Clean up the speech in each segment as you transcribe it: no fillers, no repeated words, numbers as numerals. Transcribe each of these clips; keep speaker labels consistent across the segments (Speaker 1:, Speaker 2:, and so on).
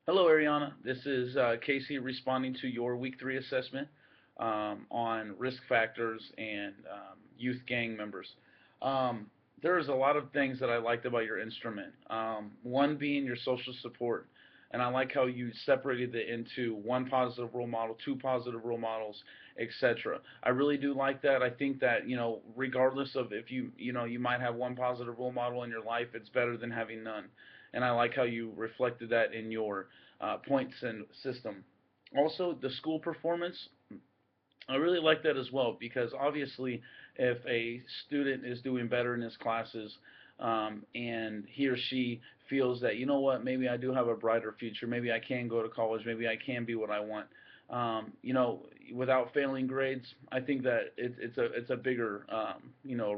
Speaker 1: Hello, Ayrianna. This is Casey responding to your week 3 assessment on risk factors and youth gang members. Um, there's a lot of things that I liked about your instrument. One being your social support, and I like how you separated it into one positive role model, two positive role models, etc. I really do like that. I think that regardless of if you might have one positive role model in your life, it's better than having none. And I like how you reflected that in your points and system. Also, the school performance, I really like that as well because obviously, if a student is doing better in his classes and he or she feels that, you know what, maybe I do have a brighter future, maybe I can go to college, maybe I can be what I want, without failing grades, I think that it's a bigger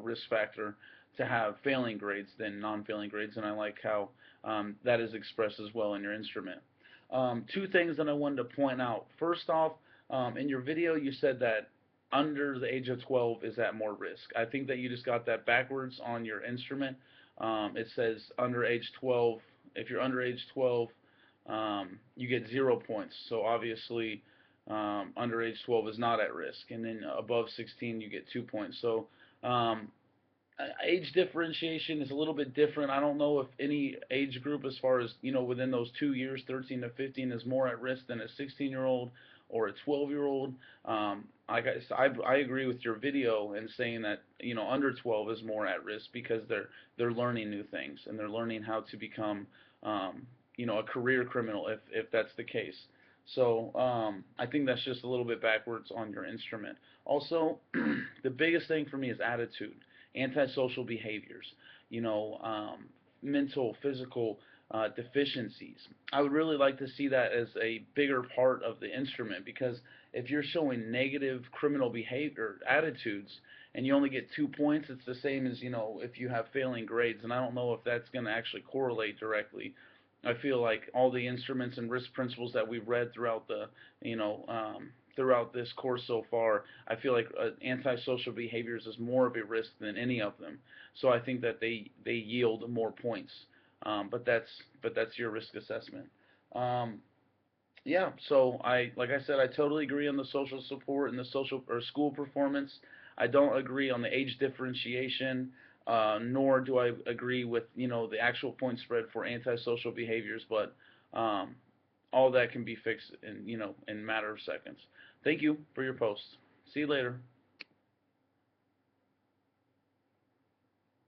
Speaker 1: risk factor to have failing grades than non-failing grades, and I like how that is expressed as well in your instrument. Two things that I wanted to point out. First off, in your video, you said that under the age of 12 is at more risk. I think that you just got that backwards on your instrument. It says under age 12. If you're under age 12, you get 0 points. So obviously, under age 12 is not at risk, and then above 16, you get 2 points. So age differentiation is a little bit different. I don't know if any age group, as far as within those 2 years, 13 to 15, is more at risk than a 16-year-old or a 12-year-old. I agree with your video in saying that under 12 is more at risk because they're learning new things and they're learning how to become a career criminal if that's the case. So I think that's just a little bit backwards on your instrument. Also, the biggest thing for me is attitude, antisocial behaviors, mental, physical deficiencies. I would really like to see that as a bigger part of the instrument because if you're showing negative criminal behavior attitudes and you only get 2 points, it's the same as if you have failing grades, and I don't know if that's going to actually correlate directly. I feel like all the instruments and risk principles that we've read throughout throughout this course so far, I feel like antisocial behaviors is more of a risk than any of them. So I think that they yield more points. But that's your risk assessment. Um, yeah. So like I said, I totally agree on the social support and the social or school performance. I don't agree on the age differentiation. Nor do I agree with the actual point spread for antisocial behaviors, but um, all that can be fixed in a matter of seconds. Thank you for your post. See you later.